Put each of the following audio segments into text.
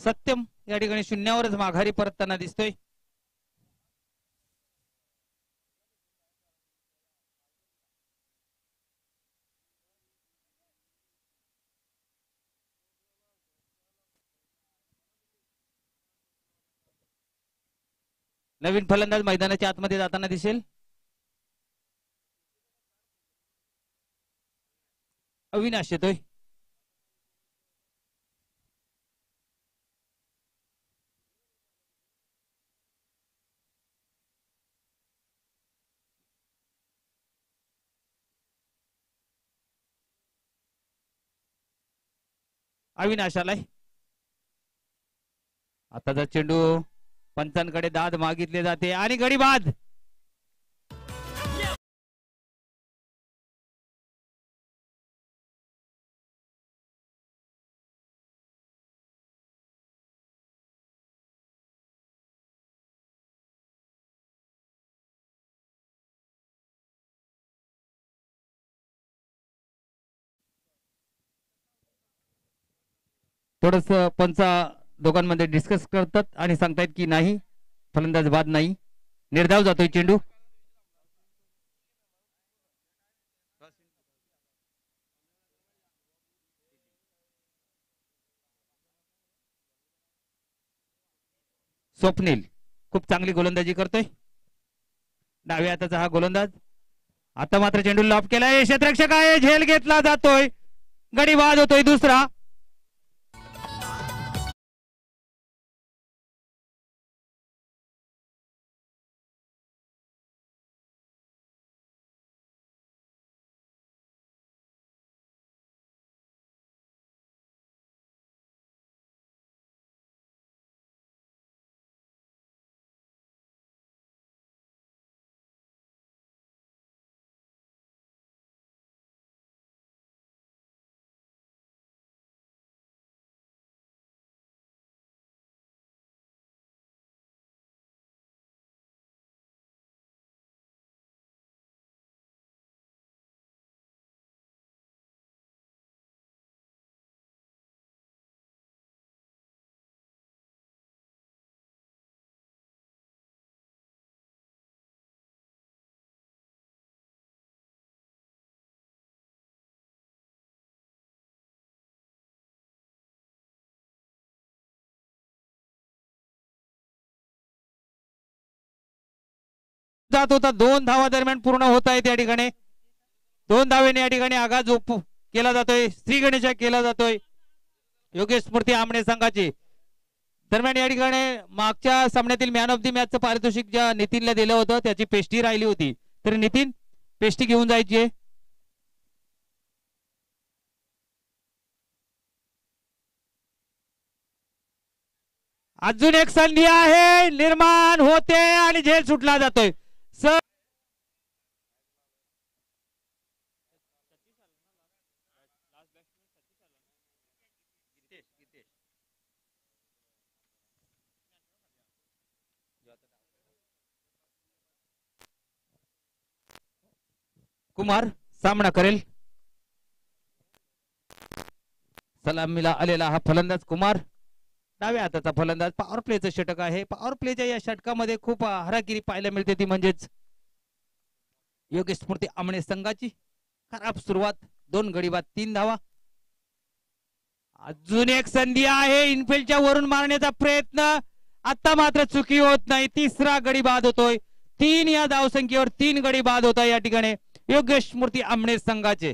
सत्यम या ठिकाणी शून्यावरच माघारी परतताना दिसतोय. नवीन फलंदाज मैदानाच्या आतमध्ये जाताना दिसेल. अविनाश येतोय. अविनाश आलाय. आताचा चेंडू पंचांकडे दाद मागितले जाते आणि गडी बाद. थोडस पंचा दोघांमध्ये डिस्कस करतात आणि सांगतायत की नाही, फलंदाज बाद नाही, निर्धाव जातोय चेंडू. स्वप्नील खूप चांगली गोलंदाजी करतोय. डाव्या हाताचा हा गोलंदाज. आता मात्र चेंडू लॉप केलाय. क्षेत्ररक्षक आहे, झेल घेतला जातोय, गडी बाद होतोय दुसरा. जात होता. 2 धावा दरम्यान पूर्ण होत आहे. त्या ठिकाणी 2 धावेने या ठिकाणी आघात केला जातोय. श्री गणेश केला जातोय योगेश स्मृती आमणे संघाची. दरम्यान या ठिकाणी मागच्या सामन्यातील मॅन ऑफ द मॅचचं पारितोषिक ज्या नितीनला दिलं होतं त्याची पेस्टी राहिली होती, तर नितीन पेस्टी घेऊन जायची. अजून एक संधी आहे, निर्माण होते आणि झेल सुटला जातोय. कुमार सामना करेल. सलामीला आलेला हा फलंदाज कुमार, डाव्या हाताचा फलंदाज. पॉवर प्लेचं षटक आहे. पॉवर प्लेच्या या षटकामध्ये खूप हरागिरी पाहायला मिळते, ती म्हणजेच योगेश स्मृती आमणे संघाची. खराब सुरुवात, 2 गडी बाद, 3 धावा. अजून एक संधी आहे, इनफिल्डच्या वरून मारण्याचा प्रयत्न, आता मात्र चुकी होत नाही. तिसरा गडी बाद होतोय. 3 या धावसंख्येवर 3 गडी बाद होत आहे या ठिकाणी योगेश स्मृती आमणे संघाचे.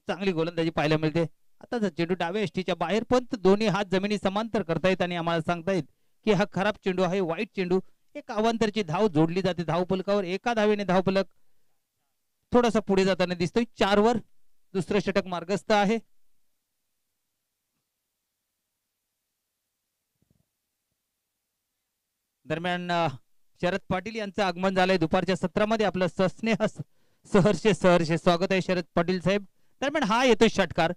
चांगली गोलंदाजी पाहायला मिळते. आता चेंडू डाव्या एष्टीच्या बाहेर, पण दोन्ही हात जमिनी समांतर करतायत आणि आम्हाला सांगतायत की हा खराब चेंडू आहे, वाईट चेंडू. एक अवांतरची धाव जोडली जाते धावफलकावर. एका धावेने धावफलक थोडासा पुढे जाताना दिसतोय. 4 वर दुसरं षटक मार्गस्थ आहे. दरम्यान शरद पाटील यांचं आगमन झालंय दुपारच्या सत्रामध्ये. आपलं सस्नेह सहर्ष स्वागत आहे शरद पाटील साहेब. दरम्यान हा येतोय षटकार.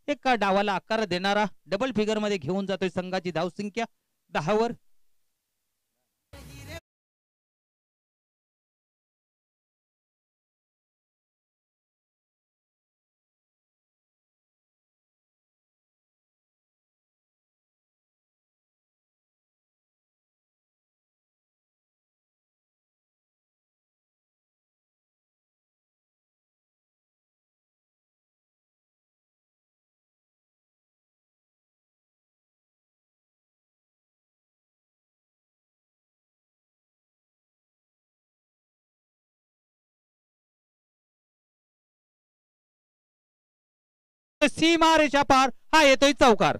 एका डावाला आकार देणारा, डबल फिगर मध्ये घेऊन जातोय संघाची धावसंख्या 10 वर. सीमा रेषा पार, हा येतोय चौकार.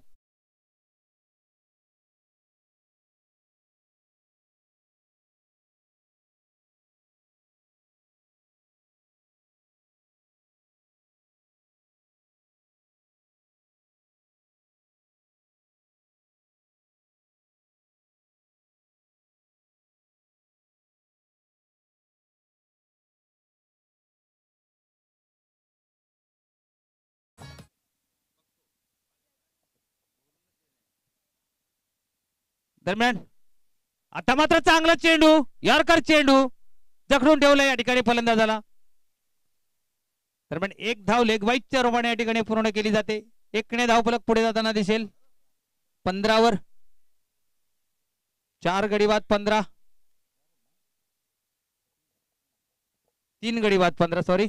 दरम्यान आता मात्र चांगला चेंडू, यॉर्कर चेंडू जखडून ठेवला या ठिकाणी फलंदाजाला. दरम्यान एक धाव लेग वाईटच्या रोमाने या ठिकाणी पूर्ण केली जाते. एकने धावफलक पुढे जाताना दिसेल. 15 वर 4 गडी बाद 15, 3 गडी बाद 15 सॉरी.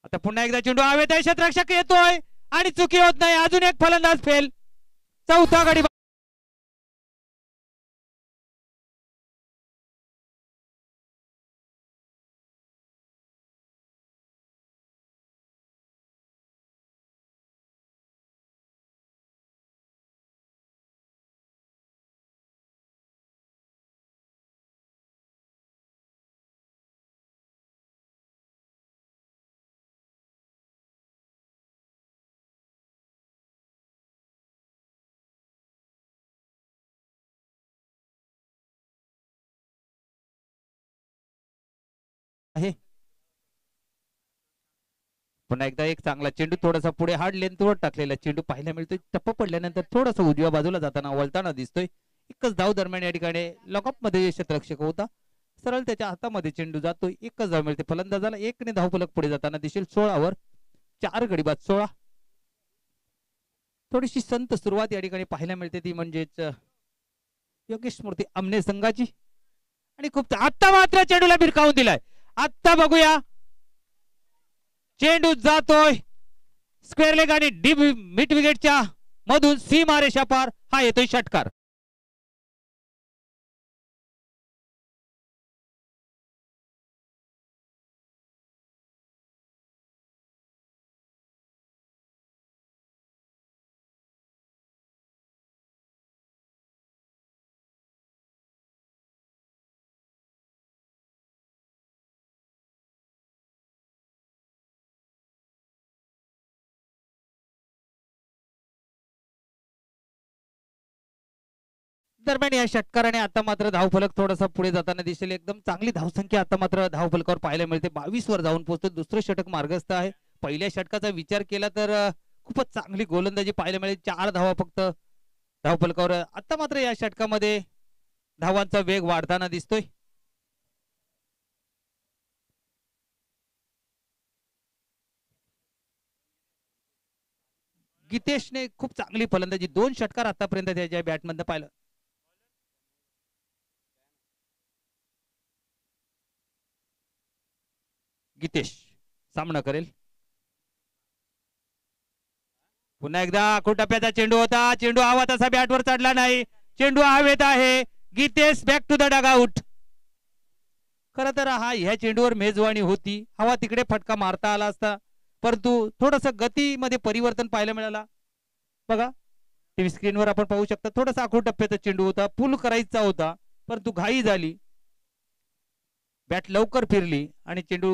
आता पुन्हा एकदा चेंडू हवेत आहे, क्षेत्ररक्षक येतोय आणि चुकी होत नाही. अजून एक फलंदाज फेल. चौथा गडी. आहे पुन्हा एकदा एक चांगला चेंडू, थोडासा पुढे हार्ड लेंथवर टाकलेला चेंडू पाहायला मिळतोय. टप्पा पडल्यानंतर थोडासा उजव्या बाजूला जाताना वळताना दिसतोय. एकच धाव दरम्यान या ठिकाणी लॉकअप मध्ये क्षेत्ररक्षक होता, सरळ त्याच्या हातामध्ये चेंडू जातोय. एकच धाव मिळते फलंदाजाला. एकने धावफलक पुढे जाताना दिसेल. 16 वर 4 गडी बाद 16. थोडीशी संत सुरुवात या ठिकाणी पाहायला मिळते, ती म्हणजेच योगेश मूर्ती आमने संघाची. आणि खूप आता मात्र चेंडूला भिरकावून दिलाय. आता बघूया, चेंडू जातोय स्क्वेअर लेग आणि डीप मिड विकेटच्या मधून सीमा रेषा पार, हा येतोय षटकार. दरम्यान या षटकाराने आता मात्र धावफलक थोडासा पुढे जाताना दिसेल. एकदम चांगली धावसंख्या आता मात्र धावफलकावर पाहायला मिळते. 22 वर जाऊन पोहोचतो. दुसरं षटक मार्गस्थ आहे. पहिल्या षटकाचा विचार केला तर खूपच चांगली गोलंदाजी पाहायला मिळेल. 4 धावा फक्त धावफलकावर. आता मात्र या षटकामध्ये धावांचा वेग वाढताना दिसतोय. गितेशने खूप चांगली फलंदाजी 2 षटकार आतापर्यंत त्याच्या बॅटमधनं पाहिलं. गितेश सामना करेल. पुन्हा एकदा टप्प्याचा चेंडू होता. चेंडू हवा तसा बॅटवर चढला नाही. चेंडू हवेत आहे. Gitesh back to the dugout. खरं तर ह्या चेंडूवर मेजवानी होती, हवा तिकडे फटका मारता आला असता, परंतु थोडस गतीमध्ये परिवर्तन पाहायला मिळाला. बघा टीव्ही स्क्रीनवर आपण पाहू शकता, थोडासा आखूड टप्प्याचा चेंडू होता, पूल करायचा होता, परंतु घाई झाली, बॅट लवकर फिरली आणि चेंडू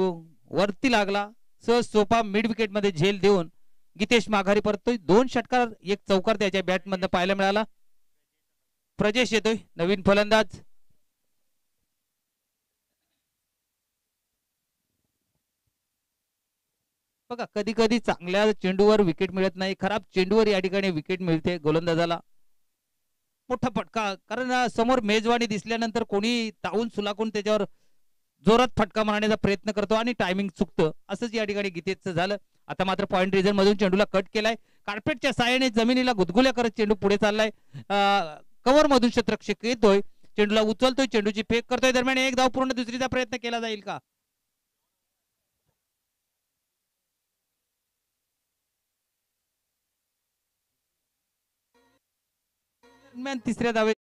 वरती लागला. सहज सोपा मिड विकेट मध्ये झेल देऊन गीतेश माघारी परततोय. 2 षटकार 1 चौकार त्याच्या बॅट मधनं पाहायला मिळाला. प्रजेश येतोय नवीन फलंदाज. बघा कधी कधी चांगल्या चेंडूवर विकेट मिळत नाही, खराब चेंडूवर या ठिकाणी विकेट मिळते गोलंदाजाला. मोठा फटका, कारण समोर मेजवानी दिसल्यानंतर कोणी तावून सुलाकून त्याच्यावर जोरात फटका मारण्याचा प्रयत्न करतो आणि टायमिंग चुकतं. असंच या ठिकाणी गीतेशचं झालं. आता मात्र पॉइंट रिजन मधून चेंडूला कट केलाय, कार्पेटच्या साहाय्याने जमिनीला गुदगुल्या करत चेंडू पुढे चाललाय. कव्हर मधून क्षेत्ररक्षक येतोय, चेंडूला उचलतोय, चेंडूची फेक करतोय. दरम्यान एक धाव पूर्ण, दुसरीचा प्रयत्न केला जाईल का? दरम्यान तिसऱ्या धावे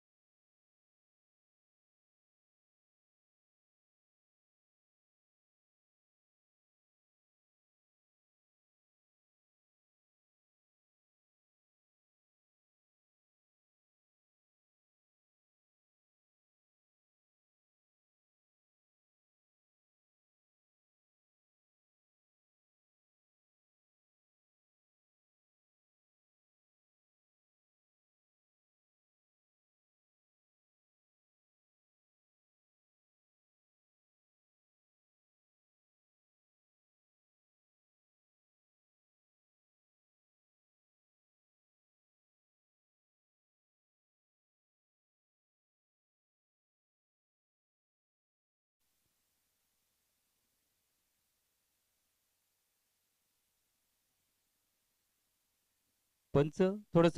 पंच थोडस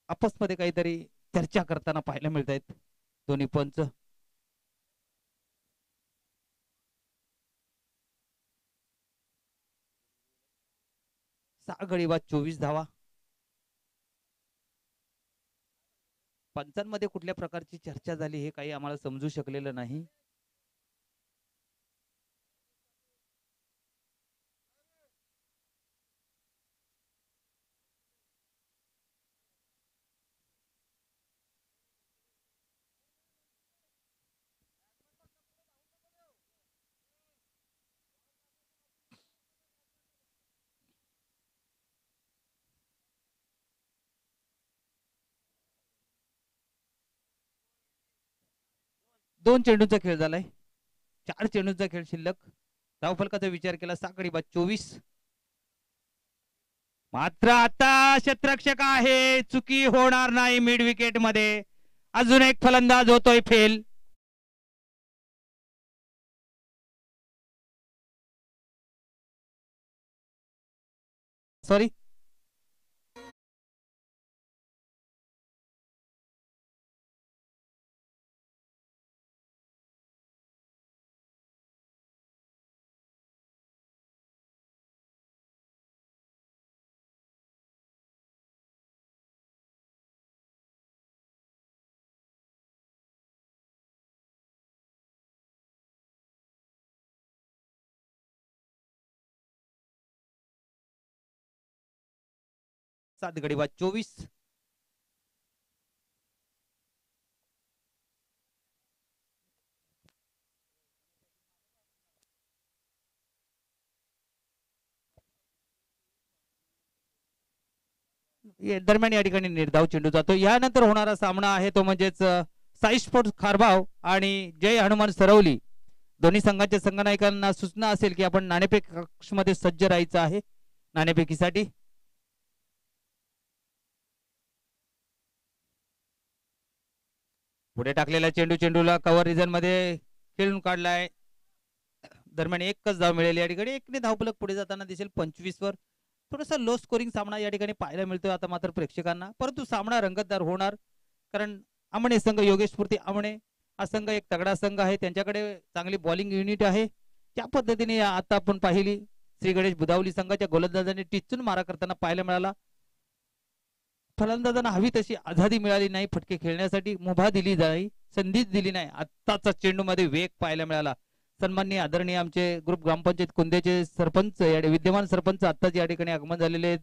आपसमध्ये काहीतरी चर्चा करताना पाहायला मिळत आहेत दोन्ही पंच. 6 गडी बाद 24 धावा. पंचांमध्ये कुठल्या प्रकारची चर्चा झाली हे काही आम्हाला समजू शकलेलं नाही. दोन चेंडूंचा खेळ झालाय, 4 चेंडूंचा खेळ शिल्लक. धावफलकाचा विचार केला 6 गडी बाद 24. मात्र आता क्षेत्ररक्षक आहे, चुकी होणार नाही मिड विकेट मध्ये. अजून एक फलंदाज होतोय फेल. सॉरी, सात गडी बाद 24. दरम्यान या ठिकाणी निर्धाव चेंडू जातो. यानंतर होणारा सामना आहे तो म्हणजेच साई स्पोर्ट्स खारबाव आणि जय हनुमान सरवली. दोन्ही संघाच्या संघनायकांना सूचना असेल की आपण नाणेफेक कक्ष मध्ये सज्ज राहायचं आहे नाणेफेकीसाठी. पुढे टाकलेला चेंडू, चेंडूला कव्हर रिजन मध्ये खेळून काढलाय. दरम्यान एकच धाव मिळेल या ठिकाणी. एकने धावफलक पुढे जाताना दिसेल 25 वर. थोडासा लो स्कोरिंग सामना या ठिकाणी पाहायला मिळतोय आता मात्र प्रेक्षकांना, परंतु सामना रंगतदार होणार. कारण आमणे संघ, योगेश स्फूर्ती आमणे हा संघ एक तगडा संघ आहे, त्यांच्याकडे चांगली बॉलिंग युनिट आहे. त्या पद्धतीने आता आपण पाहिली श्री गणेश बुधावली संघाच्या गोलंदाजांनी टिचून मारा करताना पाहायला मिळाला. फलंदाजांना हवी तशी आझादी मिळाली नाही फटके खेळण्यासाठी, मुभा दिली जाई. संधीच दिली नाही. आत्ताचा चेंडू मध्ये वेग पाहायला मिळाला. सन्माननीय आदरणीय आमचे ग्रुप ग्रामपंचायत कुंदेचे सरपंच विद्यमान सरपंच आत्ताच या ठिकाणी आगमन झालेले आहेत.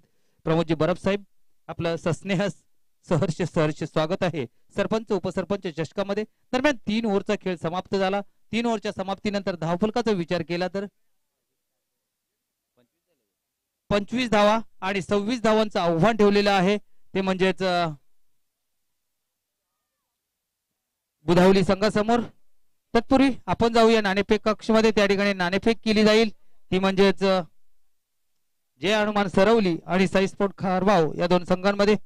प्रमोदजी बरफ साहेब, आपलं सस्नेह सहर्ष सहर्ष स्वागत आहे. सरपंच उपसरपंच चषकामध्ये. दरम्यान 3 ओव्हरचा खेळ समाप्त झाला. 3 ओव्हरच्या समाप्तीनंतर धावफलकाचा विचार केला तर 25 धावा आणि 26 धावांचं आव्हान ठेवलेलं आहे. ते म्हणजेच बुधावली संघासमोर. तत्पूर्वी आपण जाऊया नाणेफेक कक्षमध्ये. त्या ठिकाणी नाणेफेक केली जाईल. ती म्हणजेच जय हनुमान सरवली आणि साई स्पोर्ट खारबाव या 2 संघांमध्ये.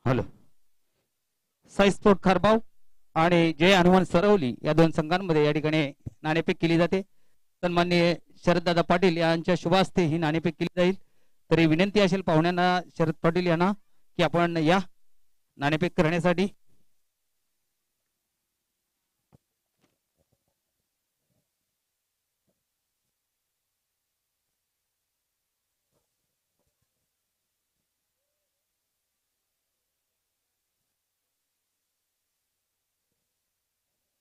हॅलो, साई स्पोर्ट खारबाव आणि जय हनुमान सरवली या 2 संघांमध्ये या ठिकाणी नाणेफेक केली जाते. सन्माननीय शरददादा पाटील यांच्या शुभ हस्ते ही नाणेफेक केली जाईल. तरी विनंती असेल पाहुण्यांना, शरद पाटील यांना, की आपण या नाणेफेक करण्यासाठी.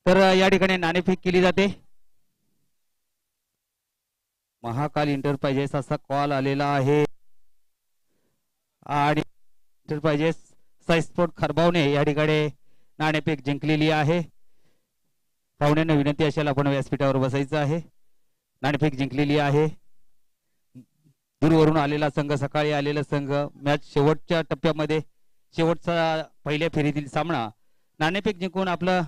तर या ठिकाणी नाणेफेक केली जाते. महाकाल इंटरप्राइजेस असा कॉल आलेला आहे आणि इंटरप्राइजेस साई स्पोर्ट खरबावने या ठिकाणी नाणेफेक जिंकलेली आहे. पाहुण्यांना विनंती असेल आपण व्यासपीठावर बसायचं आहे. नाणेफेक जिंकलेली आहे. दूरवरून आलेला संघ, सकाळी आलेला संघ, मॅच शेवटच्या टप्प्यामध्ये शेवटचा पहिल्या फेरीतील सामना नाणेफेक जिंकून आपलं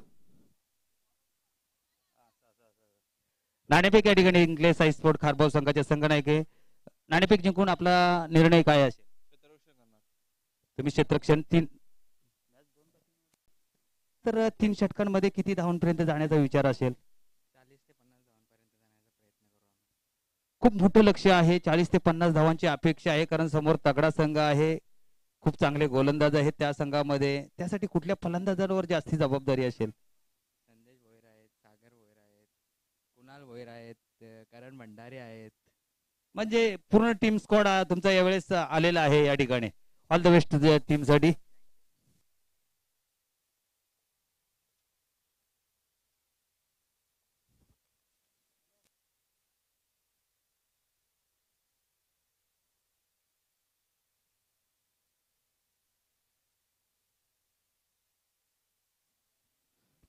नाणेफेक या ठिकाणी जिंकले. साई स्पोर्ट खारबाव संघाचे संघनायक नाणेफेक जिंकून आपला निर्णय काय असेल? तुम्ही क्षेत्ररक्षण 3 तर 3 षटकांमध्ये किती धावांपर्यंत जाण्याचा विचार असेल? 40 ते 50 धावांपर्यंत जाण्याचा प्रयत्न करू. खूप मोठं लक्ष आहे. 40 ते 50 धावांची अपेक्षा आहे, कारण समोर तगडा संघ आहे, खूप चांगले गोलंदाज आहेत त्या संघामध्ये. त्यासाठी कुठल्या फलंदाजांवर जास्ती जबाबदारी असेल? संदेश भोईर आहेत, सागर भोईर आहेत, कुणाल भोईर आहेत, करण भंडारे आहेत. म्हणजे पूर्ण टीम स्क्वॉड तुमचा यावेळेस आलेला आहे या ठिकाणी. ऑल द बेस्ट टीम साठी.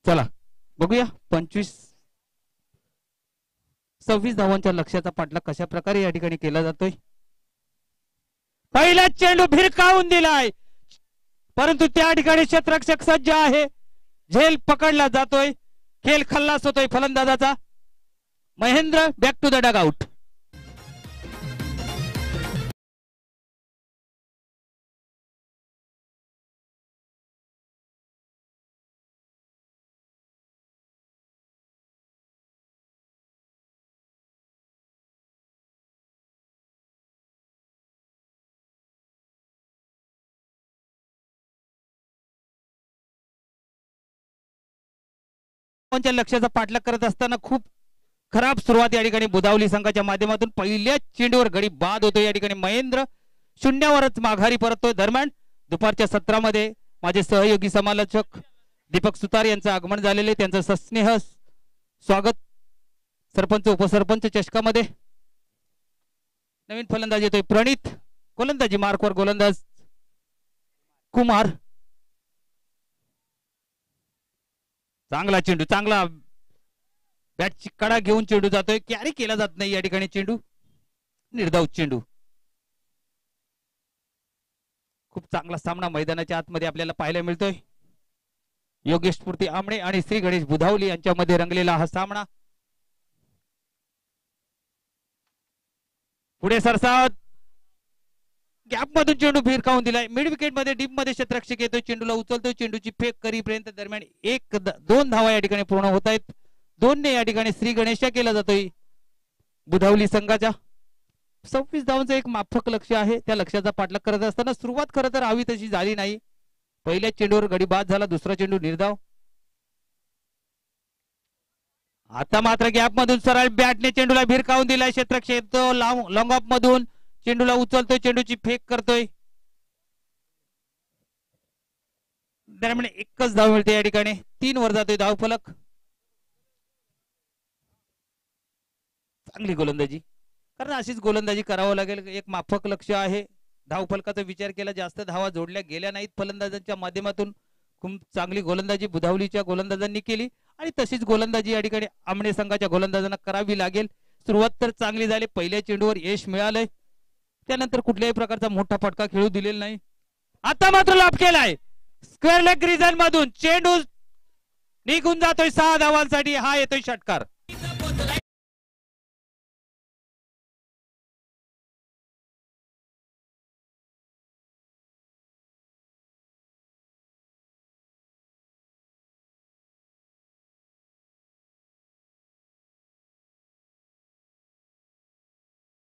चला बघूया 26 धावांच्या लक्ष्याचा पाठलाग कशा प्रकारे या ठिकाणी केला जातोय. पहिला चेंडू भिरकावून दिलाय, परंतु त्या ठिकाणी क्षेत्ररक्षक सज्ज आहे. झेल पकडला जातोय. खेळ खल्लास होतोय फलंदाजाचा. Mahendra back to the dugout. लक्ष्याचा पाठलाग करत असताना खूप खराब सुरुवात या ठिकाणी बुधावली संघाच्या माध्यमातून. पहिल्या चेंडूवर गडी बाद होतो. या ठिकाणी महेंद्र शून्यावरच माघारी परततोय. दरम्यान दुपारच्या सत्रामध्ये माझे सहयोगी समालोचक दीपक सुतार यांचं आगमन झालेले, त्यांचं सस्नेह स्वागत. सरपंच उपसरपंच चषकामध्ये नवीन फलंदाज येतोय प्रणित. गोलंदाजी मार्कवर गोलंदाज कुमार. चांगला चेंडू, चांगला बॅटची कडा घेऊन चेंडू जातोय. कॅरी केला जात नाही या ठिकाणी चेंडू. निर्धाव चेंडू. खूप चांगला सामना मैदानाच्या आतमध्ये आपल्याला पाहायला मिळतोय. योगेश स्फूर्ती आमणे आणि श्री गणेश बुधावली यांच्यामध्ये रंगलेला हा सामना. पुढे सरसावत गॅप मधून चेंडू भिरकावून दिलाय. मिड विकेट मध्ये डीप मध्ये क्षेत्ररक्षक येतोय, चेंडूला उचलतोय, चेंडूची फेक करीपर्यंत दरम्यान 1-2 धावा या ठिकाणी पूर्ण होत आहेत. 2 ने या ठिकाणी श्री गणेशा केला जातोय बुधावली संघाच्या. 26 धावांचं एक माफक लक्ष आहे. त्या लक्ष्याचा पाठलाग करत असताना सुरुवात खरं तर हवी तशी झाली नाही. पहिल्या चेंडूवर गडी बाद झाला, दुसरा चेंडू निर्धाव. आता मात्र गॅप मधून सरळ बॅटने चेंडूला भिरकावून दिलाय क्षेत्ररक्षक. लॉंग ऑफ मधून चेंडूला उचलतोय, चेंडूची फेक करतोय. दरम्यान एकच धाव मिळते या ठिकाणी. 3 वर जातोय धाव फलक. चांगली गोलंदाजी, कारण अशीच गोलंदाजी करावं लागेल. एक माफक लक्ष आहे. धाव फलकाचा विचार केला, जास्त धावा जोडल्या गेल्या नाहीत फलंदाजांच्या माध्यमातून. खूप चांगली गोलंदाजी बुधावलीच्या गोलंदाजांनी केली आणि तशीच गोलंदाजी या ठिकाणी आमणे संघाच्या गोलंदाजांना करावी लागेल. सुरुवात तर चांगली झाली, पहिल्या चेंडूवर यश मिळालंय, त्यानंतर कुठल्याही प्रकारचा मोठा फटका खेळू दिलेला नाही. आता मात्र लाभ केलाय स्क्वेअर लेग रिजन मधून, चेंडू निघून जातोय 6 धावांसाठी. हा येतोय षटकार.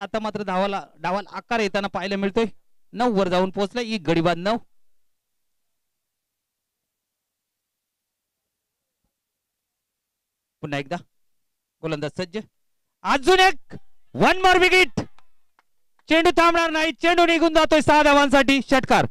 आता मात्र धावाला आकार येताना पाहायला मिळतोय. 9 वर जाऊन पोहोचलाय. ही गडीबाद 9. पुन्हा एकदा गोलंदाज सज्ज. अजून एक 1 मोर विकेट. चेंडू थांबणार नाही, चेंडू निघून जातोय 6 धावांसाठी. षटकार.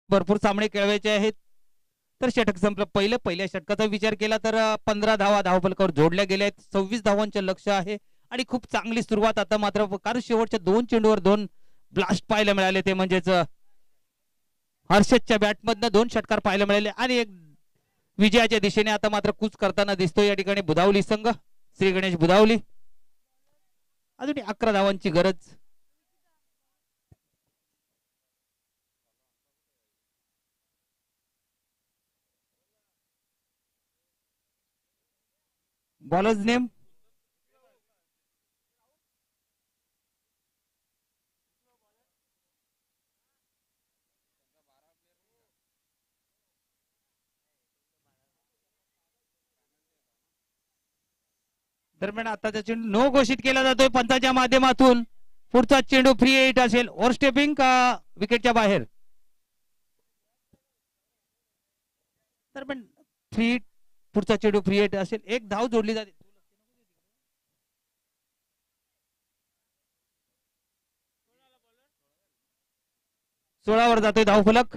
भरपूर सामने खेळवायचे आहेत, तर षटक संपलं. पहिल्या षटकाचा विचार केला तर 15 धावा धावफलकावर जोडल्या गेल्या आहेत. 26 धावांचे लक्ष आहे आणि खूप चांगली सुरुवात आता मात्र, कारण शेवटच्या 2 चेंडूवर 2 ब्लास्ट पाहायला मिळाले. ते म्हणजेच हर्षदच्या बॅटमधनं 2 षटकार पाहायला मिळाले आणि एक विजयाच्या दिशेने आता मात्र कूच करताना दिसतो या ठिकाणी बुधावली संघ. श्री गणेश बुधावली. अजून 11 धावांची गरज. बॉलर्स नेम दरम्यान आताचा चेंडू नो घोषित केला जातोय पंचाच्या माध्यमातून. पुढचा चेंडू फ्री हिट असेल, ओव्हर स्टेपिंग का विकेटच्या बाहेर. दरम्यान फ्री हिट, पुढचा चेंडू फ्री हिट असेल. एक धाव जोडली जाते. 16 वर जातोय धाव फलक.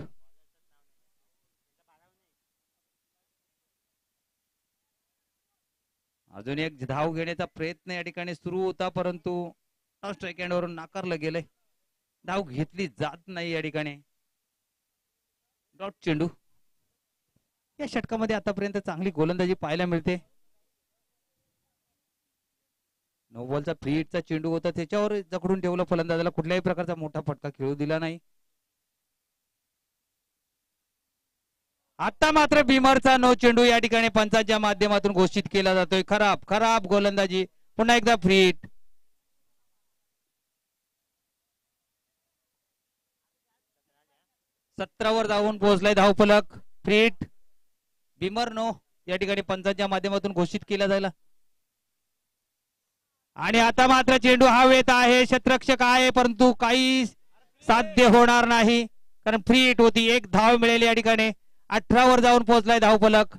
अजून एक धाव घेण्याचा प्रयत्न या ठिकाणी सुरू होता, परंतु स्ट्राईक एंड वरून नाकारलं गेलंय. धाव घेतली जात नाही या ठिकाणी. डॉट चेंडू. या षटकामध्ये आतापर्यंत चांगली गोलंदाजी पाहायला मिळते. 9 बॉलचा फ्री हिटचा चेंडू होता, त्याच्यावर जखडून ठेवलं फलंदाजाला. कुठल्याही प्रकारचा मोठा फटका खेळू दिला नाही. आता मात्र भीमरचा नो चेंडू या ठिकाणी पंचाच्या माध्यमातून घोषित केला जातोय. खराब गोलंदाजी. पुन्हा एकदा फ्री हिट. वर जाऊन पोहोचलाय धाव फलक. Free hit. भीमर नो या ठिकाणी पंचाच्या माध्यमातून घोषित केला जायला. आणि आता मात्र चेंडू हवेत आहे, क्षेत्ररक्षक आहे, परंतु काही साध्य होणार नाही, कारण फ्री हिट होती. एक धाव मिळेल या ठिकाणी. 18 वर जाऊन पोहोचलाय धाव फलक.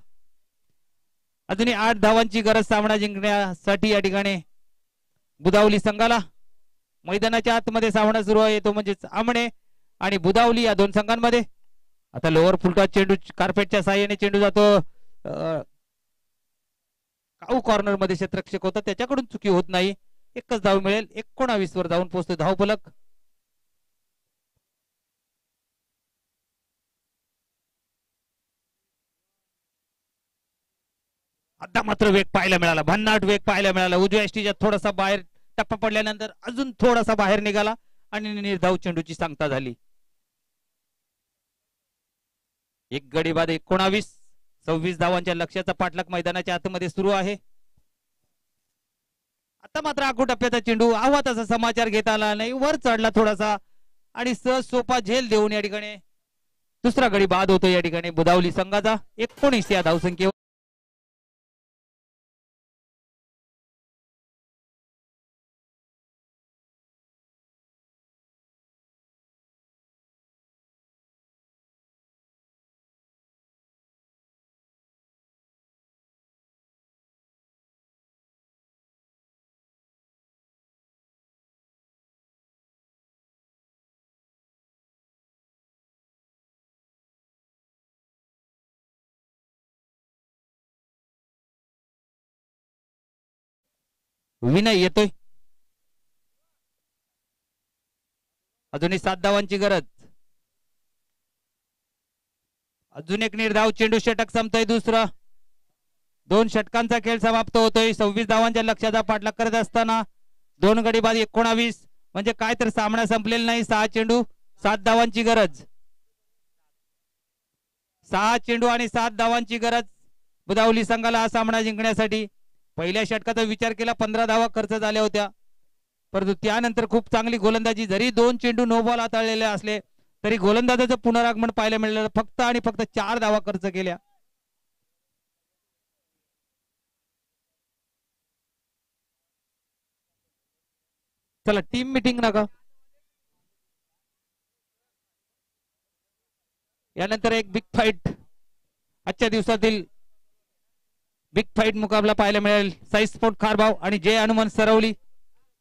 अजूनही 8 धावांची गरज सामना जिंकण्यासाठी या ठिकाणी बुधावली संघाला. मैदानाच्या आतमध्ये सामना सुरू आहे, तो म्हणजेच आमणे आणि बुधावली या 2 संघांमध्ये. आता लोअर फुलटॉस चेंडू कार्पेटच्या साहाय्याने चेंडू जातो काऊ कॉर्नर मध्ये. क्षेत्ररक्षक होता, त्याच्याकडून चुकी होत नाही. एकच धाव मिळेल. 19 वर जाऊन पोहोचतो धाव फलक. आता मात्र वेग पाहायला मिळाला, भन्नाट वेग पाहायला मिळाला. उजव्या एसटीच्या थोडासा बाहेर टप्पा पडल्यानंतर अजून थोडासा बाहेर निघाला आणि निर्धाव चेंडूची सांगता झाली. एक गडी बाद 19. 26 धावांच्या लक्ष्याचा पाठलाग मैदानाच्या आतमध्ये सुरू आहे. आता मात्र आखू टप्प्याचा चेंडू आव्हाताचा समाचार घेता आला नाही, वर चढला थोडासा आणि सहज सोपा झेल देऊन या ठिकाणी दुसरा गडी बाद होतो या ठिकाणी बुधावली संघाचा 19 या धावसंख्येवर. विनय येतोय. अजूनही 7 धावांची गरज. अजून एक निर्धाव चेंडू षटक संपतोय दुसरा. 2 षटकांचा खेळ समाप्त होतोय. 26 धावांच्या लक्ष्याचा पाठलाग करत असताना 2 गडी बाद 19 म्हणजे काय तर सामना संपलेला नाही. 6 चेंडू 7 धावांची गरज. 6 चेंडू आणि 7 धावांची गरज बुधावली संघाला हा सामना जिंकण्यासाठी. पहिल्या षटकाचा विचार केला 15 धावा खर्च झाल्या होत्या, परंतु त्यानंतर खूप चांगली गोलंदाजी. जरी 2 चेंडू नो बॉल हाताळलेले असले तरी गोलंदाजाचं पुनरागमन पाहायला मिळालं. फक्त आणि फक्त 4 धावा खर्च केल्या. चला टीम मीटिंग नका. यानंतर एक बिग फाईट, आजच्या दिवसातील बिग फाईट मुकाबला पाहायला मिळेल. साई स्पोर्ट खारबाव आणि जय हनुमान सरवली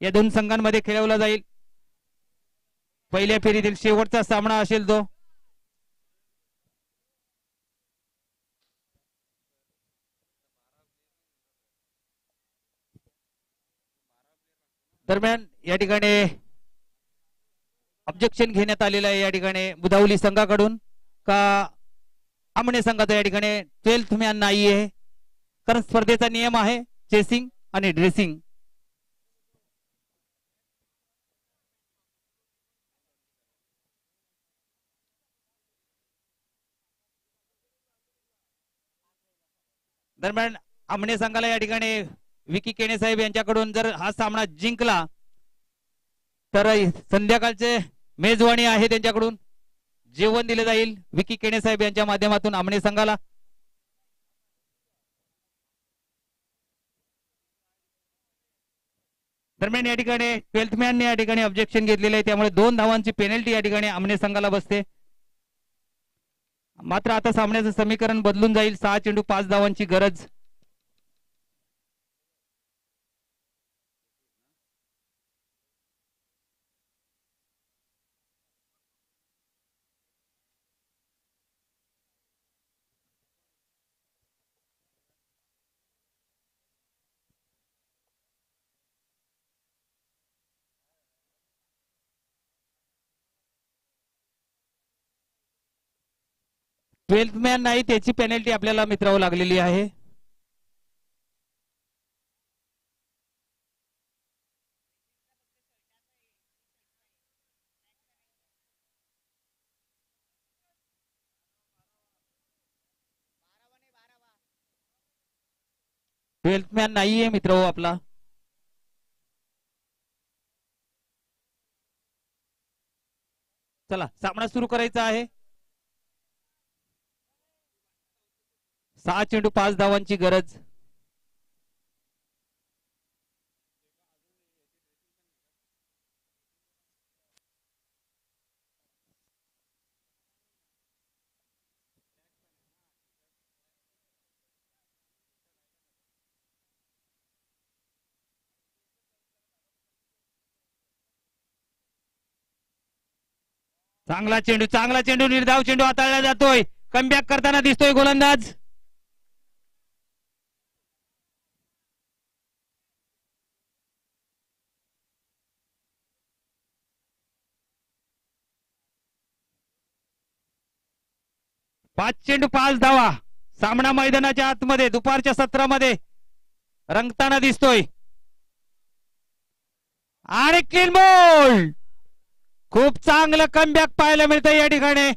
या 2 संघांमध्ये खेळवला जाईल. पहिल्या फेरीतील शेवटचा सामना असेल तो. दरम्यान या ठिकाणी ऑब्जेक्शन घेण्यात आलेलं आहे या ठिकाणी बुधावली संघाकडून का आमने संघाचा या ठिकाणी 12th मॅन नाही आहे, कारण स्पर्धेचा नियम आहे चेसिंग आणि ड्रेसिंग. दरम्यान आमने संघाला या ठिकाणी विकी केणे साहेब यांच्याकडून जर हा सामना जिंकला तर संध्याकाळचे मेजवानी आहे, त्यांच्याकडून जेवण दिले जाईल विकी केणे साहेब यांच्या माध्यमातून आमने संघाला. दरम्यान या ठिकाणी 12th मॅनने या ठिकाणी ऑब्जेक्शन घेतलेले आहे, त्यामुळे 2 धावांची पेनल्टी या ठिकाणी आमने संघाला बसते. मात्र आता सामन्याचं समीकरण बदलून जाईल. 6 चेंडू 5 धावांची गरज. ट्वेल्थ मॅन नाही, त्याची पेनल्टी आपल्याला मित्रावं लागलेली आहे. ट्वेल्थ मॅन नाहीये मित्र आपला. चला सामना सुरू करायचा आहे. 6 चेंडू 5 धावांची गरज. चांगला चेंडू निर्धाव चेंडू हाताळला जातोय. कमबॅक करताना दिसतोय गोलंदाज. पाच चेंडू 5 धावा. सामना मैदानाच्या आतमध्ये दुपारच्या सत्रामध्ये रंगताना दिसतोय. आणि क्लीन बॉल. खूप चांगलं कमबॅक पाहायला मिळतंय या ठिकाणी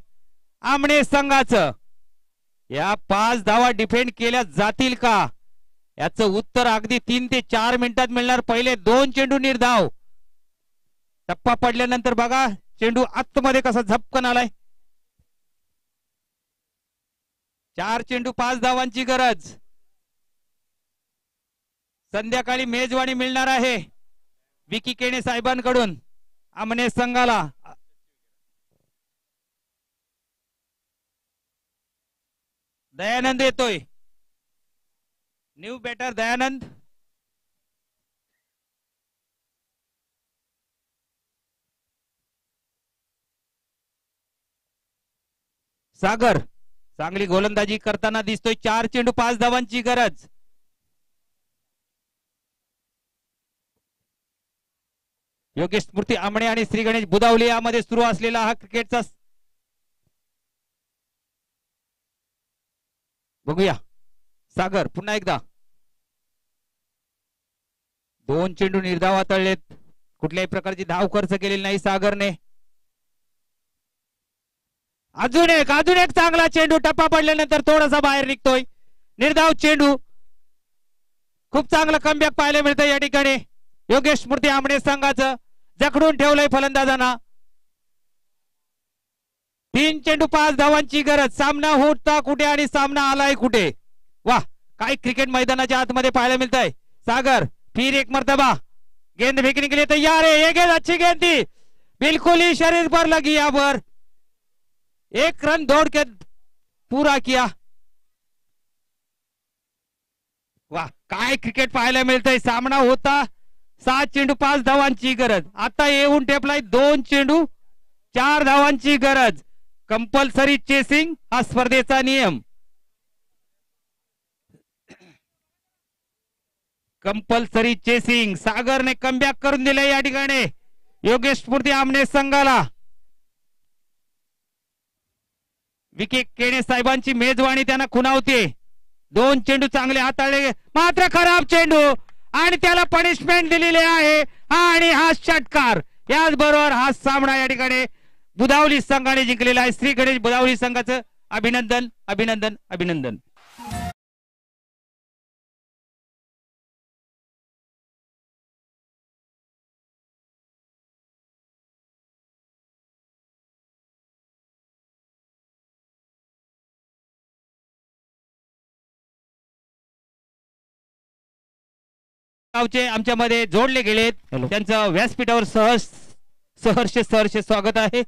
आमने संघाचं. या 5 धावा डिफेंड केल्या जातील का याचं उत्तर अगदी 3 ते 4 मिनिटात मिळणार. पहिले 2 चेंडू निर्धाव. टप्पा पडल्यानंतर बघा चेंडू आतमध्ये कसा झपकन आलाय. 4 चेंडू 5 धावांची गरज. संध्याकाळी मेजवानी मिळणार आहे विकी केणे साहेबांकडून आमने संघाला. दयानंद येतोय. New batter Dayanand. सागर चांगली गोलंदाजी करताना दिसतोय. 4 चेंडू 5 धावांची गरज. योगेश स्मृती आमणे आणि श्री गणेश बुदावली यामध्ये सुरू असलेला हा क्रिकेटचा बघूया. सागर पुन्हा एकदा. 2 चेंडू निर्धाव हाताळलेत. कुठल्याही प्रकारची धाव खर्च केलेली नाही सागरने. अजून एक चांगला चेंडू. टप्पा पडल्यानंतर थोडासा बाहेर निघतोय. निर्धाव चेंडू. खूप चांगलं कमबॅक पाहायला मिळतं या ठिकाणी. योगेश स्मृती आमणे संघाचं जखडून ठेवलंय फलंदाजांना. 3 चेंडू 5 धावांची गरज. सामना होता कुठे आणि सामना आलाय कुठे. वाह काय क्रिकेट मैदानाच्या आतमध्ये पाहायला मिळतंय. सागर फिर एक मर्तबा गेंद फेंकने के लिए तैयार है. ये गेंद अच्छी गेंद थी. बिल्कुल ही शरीर पर लगी. यहाँ पर 1 रन दौड़ के पूरा किया. वाह काय क्रिकेट पाहायला मिळतंय. सामना होता 7 चेंडू 5 धावांची गरज. आता येऊन टेपलाय 2 चेंडू 4 धावांची गरज. कंपल्सरी चेसिंग हा स्पर्धेचा नियम. Compulsory chasing. सागरने कमबॅक करून दिले या ठिकाणी योगेश स्फूर्ती आमने संघाला. विकी केणे साहेबांची मेजवानी त्यांना खुणावते. 2 चेंडू चांगले हाताळले मात्र खराब चेंडू आणि त्याला पनिशमेंट दिलेली आहे आणि हा षटकार. याचबरोबर हा सामना या ठिकाणी बुदावली संघाने जिंकलेला आहे. श्री गणेश बुदावली संघाचं अभिनंदन अभिनंदन अभिनंदन. आमच्यामध्ये जोडले गेलेत त्यांचं व्यासपीठावर सहर्ष स्वागत आहे.